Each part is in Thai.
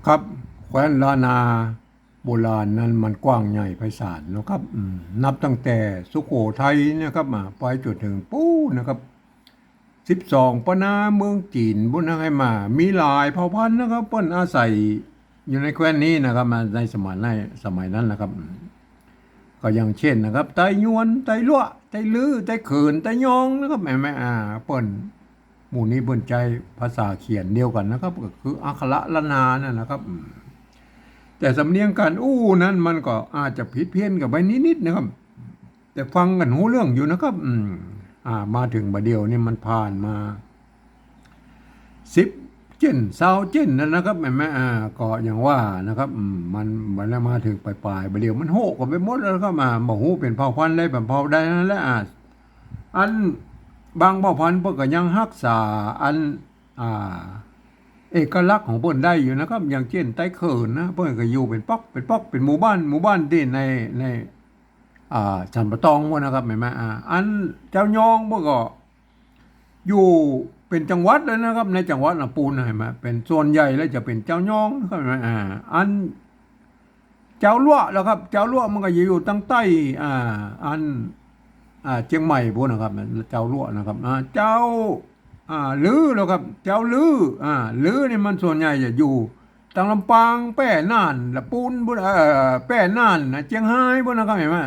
ครับแคว้นล้านนาโบราณนั้นมันกว้างใหญ่ไพศาลนะครับนับตั้งแต่สุโขทัยนะครับมาไปจนถึงปู้นะครับ12ปนาเมืองจีนบุญให้มามีหลายเผ่าพันธุ์นะครับเปิ้นอาศัยอยู่ในแคว้นนี้นะครับมาในสมัยนั้นนะครับก็อย่างเช่นนะครับไตยวนไตลั่วไตลือไตเขินไตยองนะครับแม่เปิ้นหมู่นี้เปิ้นใจภาษาเขียนเดียวกันนะครับก็คืออักขระละนานั่นนะครับ แต่สำเนียงการอู้นั้นมันก็อาจจะผิดเพี้ยนกับไปนิดๆนะครับแต่ฟังกันหูเรื่องอยู่นะครับมาถึงบัดเดียวนี่มันผ่านมา10 เจน 20 เจนนั่นนะครับแม่ก็อย่างว่านะครับมันแล้วมาถึงปลายบัดเดียวมันโหกกันไปหมดแล้วก็มาบ่ฮู้เป็นเผ่าพันธุ์ได้เป็นเผ่าใดนั่นแหละอันบางเผ่าพันธุ์เพิ่นก็ยังรักษาอันอ่า เอกลักษณ์ของเพิ่นได้อยู่นะครับอย่างเช่นไต้เขินนะเพิ่นก็อยู่เป็นป๊อกเป็นหมู่บ้านที่ในสันปะตองพวกนะครับเห็นไหมอันเจ้ายองพวกก็อยู่เป็นจังหวัดเลยนะครับในจังหวัดลำพูนเห็นไหมเป็นส่วนใหญ่แล้วจะเป็นเจ้ายองนะครับเห็นไหมอันเจ้าลั่วแล้วครับเจ้าลั่วมันก็อยู่ตั้งใต้อันเชียงใหม่พวกนะครับเจ้าลั่วนะครับเจ้า ลือแล้วครับเจ้าลือลือนี่มันส่วนใหญ่จะอยู่ทางลำปางแป้น่านละปูนบุแป้น่านนะเชียงรายบุนะครับเห็นไหม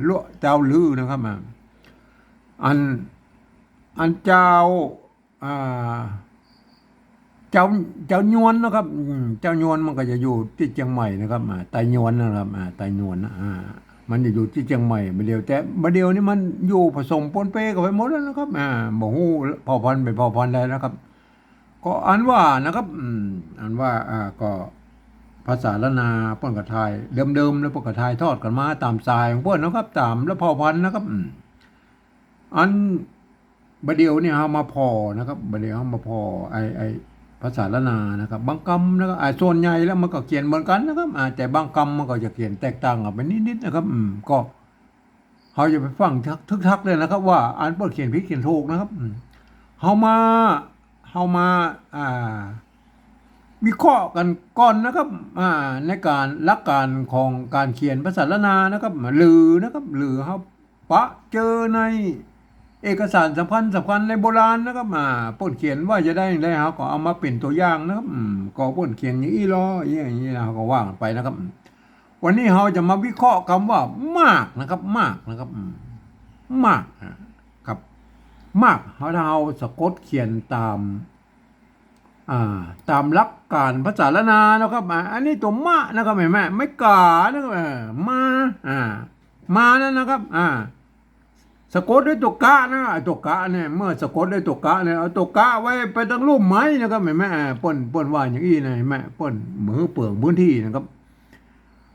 ลวเจ้าลือนะครับอันเจ้าอ่าเจ้ายวนนะครับเจ้ายวนมันก็จะอยู่ที่เชียงใหม่นะครับไตยวนนะครับไตยวนมันจะอยู่ที่เชียงใหม่มาเดียวแต่มาเดียวนี่มันอยู่ผสมปนเปกันไปหมดแล้วนะครับบ่ฮู้เผ่าพันธุ์เป็นเผ่าพันธุ์ใดนะครับก็อันว่านะครับอันว่าก็ภาษาละนาเปิ้นก็ทายเดิมๆแล้วเปิ้นก็ทายทอดกันมาตามสายของเปิ้นนะครับตามแล้วเผ่าพันธุ์นะครับอันบัดเดียวนี่เฮามาพอนะครับบัดเดียวเฮามาพอไอภาษาละนานะครับบางคำนะครับส่วนใหญ่แล้วมันก็เขียนเหมือนกันนะครับแต่บางคำมันก็จะเขียนแตกต่างกันไปนิดๆนะครับก็เขาจะไปฟังทักเลยนะครับว่าอ่านเปิดเขียนผิดเขียนถูกนะครับเฮามาวิเคราะห์กันก่อนนะครับในการหลักการของการเขียนภาษาละนานะครับหรือนะครับหรือเฮาปะเจอในเอกสารสำคัญในโบราณนะครับป้นเขียนว่าจะได้อย่างไรเขาก็เอามาเป็นตัวอย่างนะครับก็ป้นเขียนอย่างนี้ล้ออย่างนี้นะเขาก็ว่างไปนะครับวันนี้เราจะมาวิเคราะห์คำว่ามากนะครับมากนะครับมากครับมากเราสะกดเขียนตามหลักการภาษาละนานะครับอันนี้ตัวมะนะครับเห็นไหมไม่กานะครับมานั่นนะครับสะกดด้วยตัวกะนะตัวกะเนี่ยเมื่อสะกดด้วยตัวกะเนี่ยเอาตัวกะไว้ไปตั้งรูปไม้นะครับเห็นไหมป่นว่าอย่างนี้นะเห็นไหมป่นมือเปลืองพื้นที่นะครับ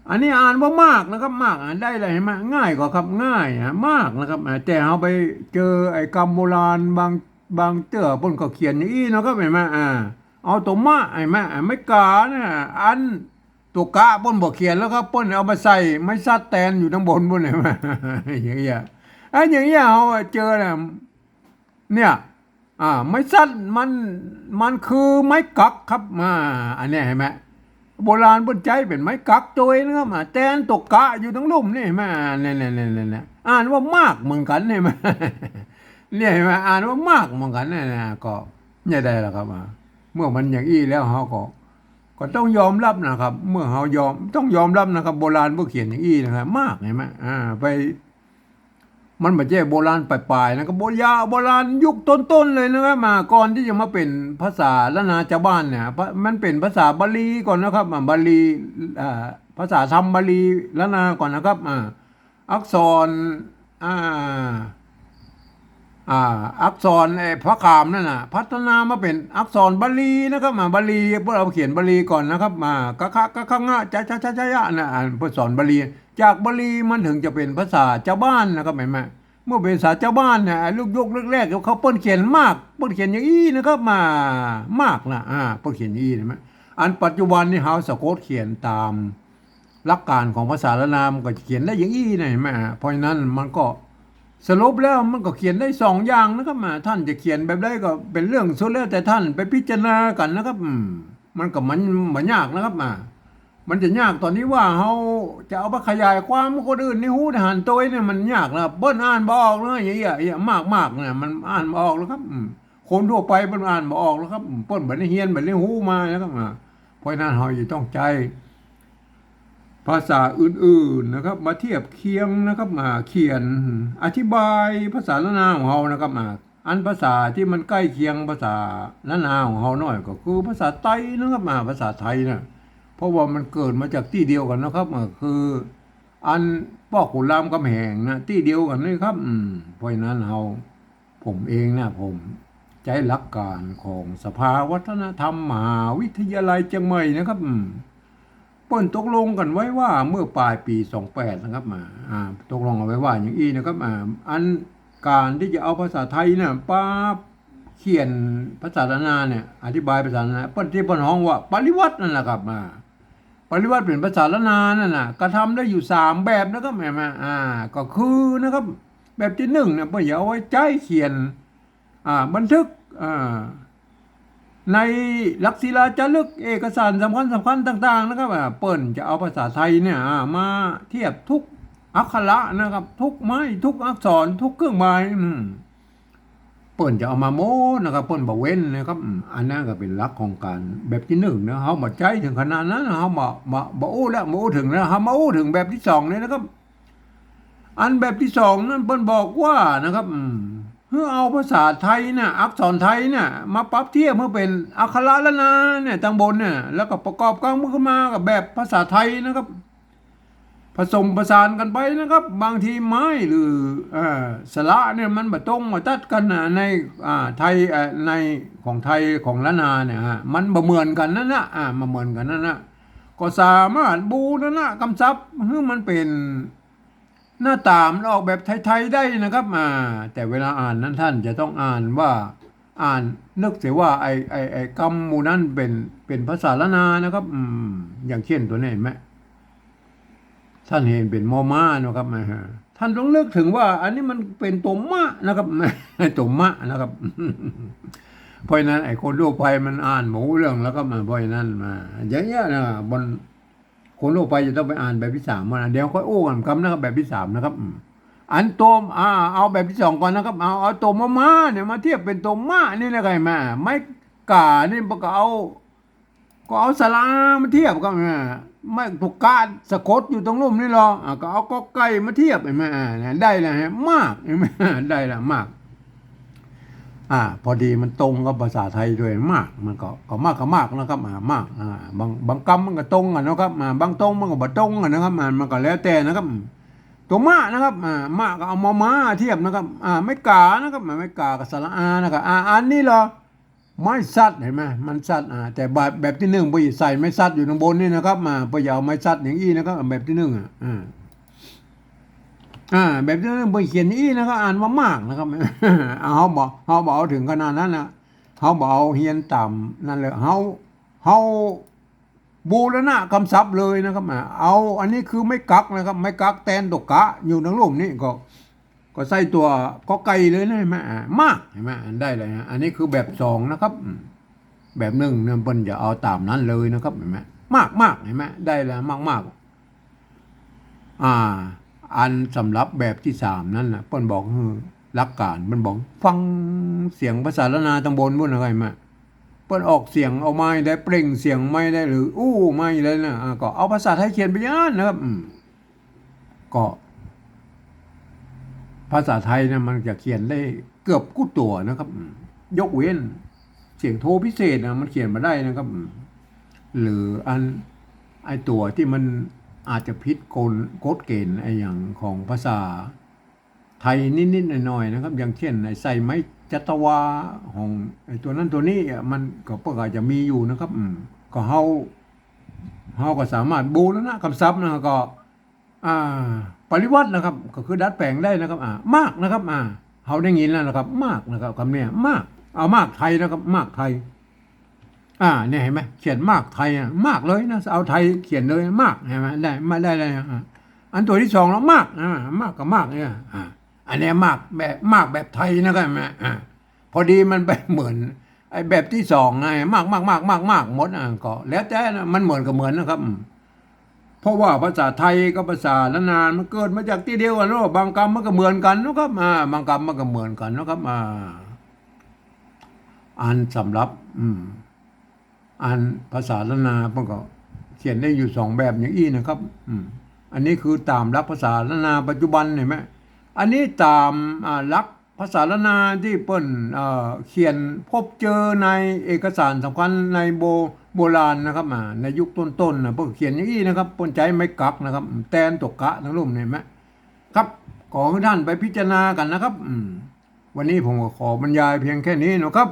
อันนี้อ่านว่ามากนะครับมากอ่านได้เลยเห็นไหมง่ายกว่าครับง่ายมากนะครับแต่เอาไปเจอไอ้คำโบราณบางเตื้อป่นก็เขียนอย่างนี้นะครับเห็นไหมเอาตัวมะเห็นไหมไม่กาเนี่ยอันตัวกะป่นบอกเขียนแล้วครับป่นเอามาใส่ไม่ซัดแตนอยู่ทั้งบนป่นเห็นไหมอย่างเงี้ยอย่างเงี้ยเขาเจอเนี่ยไม้สั้นมันคือไม้กักครับอันนี้เห็นไหมโบราณบนใจเป็นไม้กักตัวเองนะครับแตนตกกะอยู่ทั้งลุ่มนี่เห็นไหมเนี่ยอ่านว่ามากเหมือนกันเห็นไหมเนี่ยเห็นไหมอ่านว่ามากเหมือนกันเนี่ยก็เนี่ยได้แล้วครับเมื่อมันอย่างอี้แล้วเขาก็ต้องยอมรับนะครับ เมื่อเขาต้องยอมรับนะครับโบราณพวกเขียนอย่างอี้นะครับมากเห็นไหมไปมันไม่ใช่โบราณปลายๆนะก็โบราณยุคต้นๆเลยนะครับก่อนที่จะมาเป็นภาษาละนาชาวบ้านเนี่ยมันเป็นภาษาบาลีก่อนนะครับบาลีภาษาธรรมบาลีละนาก่อนนะครับอักษรอักษรพระขามนั่นน่ะพัฒนามาเป็นอักษรบาลีนะครับบาลีพวกเราเขียนบาลีก่อนนะครับกะคะกะคะงะจะยะนะภาษาบาลีจากบาลีมันถึงจะเป็นภาษาชาวบ้านนะครับเห็นไหมเมื่อเป็นภาษาชาวบ้านเนี่ยลูกยกแรกๆเขาเปิ้นเขียนมากเปิ้นเขียนอย่างนี้นะครับมากนะเปิ้นเขียนอย่างนี้เห็นไหมอันปัจจุบันนี่เขาสะกดเขียนตามหลักการของภาษาละนามก็เขียนได้อย่างนี้นะเห็นไหมเพราะฉะนั้นมันก็สรุปแล้วมันก็เขียนได้2 อย่างนะครับท่านจะเขียนแบบใดก็เป็นเรื่องสุดแล้วแต่ท่านไปพิจารณากันนะครับ มันก็มันยากนะครับมันจะยากตอนนี้ว่าเขาจะเอาไปขยายความคนอื่นในหูทหารตัวเนี่ยมันยากนะเปิ้นอ่านบ่ออกเลยอย่างเงี้ยมากเนี่ยมันอ่านบ่ออกแล้วครับคนทั่วไปเปิ้นอ่านบ่ออกแล้วครับเปิ้นบ่ได้เรียนบ่ได้หูมาแล้วครับเพราะนั้นเราจะต้องใจภาษาอื่นๆนะครับมาเทียบเคียงนะครับเขียนอธิบายภาษาละนาของเรานะครับอันภาษาที่มันใกล้เคียงภาษาละนาของเราหน่อยก็คือภาษาไทยนะครับภาษาไทยนะเพราะว่ามันเกิดมาจากที่เดียวกันนะครับคืออันพ่อขุนรามคำแหงนะที่เดียวกันนี่ครับเพราะฉะนั้นผมเองนะผมใจหลักการของสภาวัฒนธรรมมหาวิทยาลัยเชียงใหม่นะครับเปิ้นตกลงกันไว้ว่าเมื่อปลายปี28นะครับตกลงกันไว้ว่าอย่างนี้นะครับอันการที่จะเอาภาษาไทยเนี่ยป้าเขียนภาษาละนาเนี่ยอธิบายภาษาละนาเปิ้นที่เปิ้นฮ้องว่าปริวัตินั่นแหละครับปริวัติเป็นภาษาละนานั่นน่ะกระทำได้อยู่3แบบนะครับแม่ก็คือนะครับแบบที่1เนี่ยเปิ้นเอาไว้ใจเขียนบันทึกในหลักศิลาจารึกเอกสารสำคัญต่างๆนะครับเปิ้นจะเอาภาษาไทยเนี่ยมาเทียบทุกอักขระนะครับทุกไม้ทุกอักษรทุกเครื่องหมายเปิ้นจะเอามาโม้นะครับเปิ้นบ่เว้นนะครับอันนั้นก็เป็นหลักของการแบบที่1นะเฮาบ่ใจถึงขนาดนั้นเฮาบ่อู้แล้วบ่อู้ถึงแล้วเฮามาอู้ถึงแบบที่2เนี่ยนะครับอันแบบที่2นั้นเปิ้นบอกว่านะครับเพื่อเอาภาษาไทยเนี่ยอักษรไทยเนี่ยมาปรับเทียบเพื่อเป็นอักขระละนาเนี่ยทางบนเนี่ยแล้วก็ประกอบกันขึ้นมากับแบบภาษาไทยนะครับผสมผสานกันไปนะครับบางทีไม้หรือสระเนี่ยมันบ่ตรงมาตัดกันในไทยในของไทยของละนาเนี่ยมันบ่เหมือนกันนั่นนะมาเหมือนกันนั่นนะก็สามารถบูนั่นนะคำศัพท์ให้มันเป็นหน้าตามันออกแบบไทยๆได้นะครับแต่เวลาอ่านนั้นท่านจะต้องอ่านว่านึกเสียว่าไอ้คำหมู่นั้นเป็นภาษาละนานะครับอย่างเช่นตัวนี้เห็นไหมท่านเห็นเป็นมอม้านะครับท่านต้องเลือกถึงว่าอันนี้มันเป็นตัวมะนะครับตัวมะนะครับเพราะนั้นไอ้คนทั่วไปมันอ่านหมูเรื่องแล้วก็เพราะนั้นอย่างเงี้ยนะบนคนทั่วไปจะต้องไปอ่านแบบที่3เดี๋ยวค่อยโอ้กันคำนะครับแบบที่3นะครับอันตัวเอาแบบที่2ก่อนนะครับเอาตัวมะม้าเนี่ยมาเทียบเป็นตัวมะนี่นะไงไม่กานี่ก็เอาสระมาเทียบกันไม่ถูกการสะกดอยู่ตรงรูปนี่หรอก็เอาก็ไก่มาเทียบเห็นไหมได้แล้วมากเห็นไหมได้แล้วมากพอดีมันตรงกับภาษาไทยด้วยมากมันก็มากนะครับมากบางคำมันก็ตรงนะครับบางตรงมันก็บ่ตรงนะครับมันก็แล้วแต่นะครับตัวมากนะครับมากก็เอามาเทียบนะครับไม่กานะครับไม่กากับสระนะครับอันนี้เหรอไม่ซัดเห็นไหมมันซัดแต่แบบที่1ไปใส่ไม่ซัดอยู่ตรงบนนี่นะครับไปอย่าเอาไม่ซัดอย่างนี้นะครับแบบที่1แบบที่1ไปเขียนนี้นะครับอ่านว่ามากนะครับเขาบอกเอาถึงขนาดนั้นนะเขาบอกเอาเฮียนต่ำนั่นเลยเขาบูรณะคำศัพท์เลยนะครับเอาอันนี้คือไม่กักนะครับไม่กักแตนตกกะอยู่ในรูปนี้ก็ใส่ตัวก็ไกลเลยนะเห็นไหมมากเห็นไหมได้เลยอันนี้คือแบบ2นะครับแบบ1เนี่ยเปิ้นจะเอาตามนั้นเลยนะครับเห็นไหมมากเห็นไหมได้แล้วมากอันสำหรับแบบที่3นั่นนะเปิ้นบอกหลักการมันบอกฟังเสียงภาษาละนาตำบลพุ่นอะไรมาเปิ้นออกเสียงเอาไม้ได้เปล่งเสียงไม่ได้หรือไม่ได้นะก็เอาภาษาไทยเขียนไปอย่างนั้นนะครับก็ภาษาไทยเนี่ยมันจะเขียนได้เกือบกู้ตัวนะครับยกเว้นเสียงโทพิเศษมันเขียนมาได้นะครับหรือไอตัวที่มันอาจจะผิดกฎเกณฑ์ไออย่างของภาษาไทยนิดๆหน่อยๆนะครับอย่างเช่นไอใส่ไม้จัตวาของไอตัวนั้นตัวนี้มันก็เพิ่งอาจจะมีอยู่นะครับก็เฮาก็สามารถบูรณะคำศัพท์นะก็ปริวัตินะครับก็คือดัดแปลงได้นะครับมากนะครับเฮาได้ยินแล้วนะครับมากนะครับคำนี้มากเอามากไทยนะครับมากไทยเนี่ยเห็นไหมเขียนมากไทยมากเลยนะเอาไทยเขียนเลยมากเห็นไหมได้มาได้เลยอันตัวที่2แล้วมากมากกับมากเนี่ยอันนี้มากแบบไทยนะครับพอดีมันไปเหมือน ไอ้แบบที่สองไงมากหมดก็แล้วแต่นะมันเหมือนกับเหมือนนะครับเพราะว่าภาษาไทยกับภาษาล้านนามันเกิดมาจากที่เดียวกันเนาะบางคำมันก็เหมือนกันนะครับบางคำมันก็เหมือนกันนะครับอ่านสำรับอ่านภาษาล้านนามันก็เขียนได้อยู่สองแบบอย่างอี้นะครับอันนี้คือตามหลักภาษาล้านนาปัจจุบันเห็นไหมอันนี้ตามหลักภาษาล้านนาที่เปิ้นเขียนพบเจอในเอกสารสำคัญในโบราณนะครับในยุคต้นๆนะเพิ่นเขียนอย่างนี้นะครับเปิ้นใจไม้กักนะครับแตนตกกะทั้งรุ่มเห็นไหมครับขอให้ท่านไปพิจารณากันนะครับวันนี้ผมก็ขอบรรยายเพียงแค่นี้นะครับ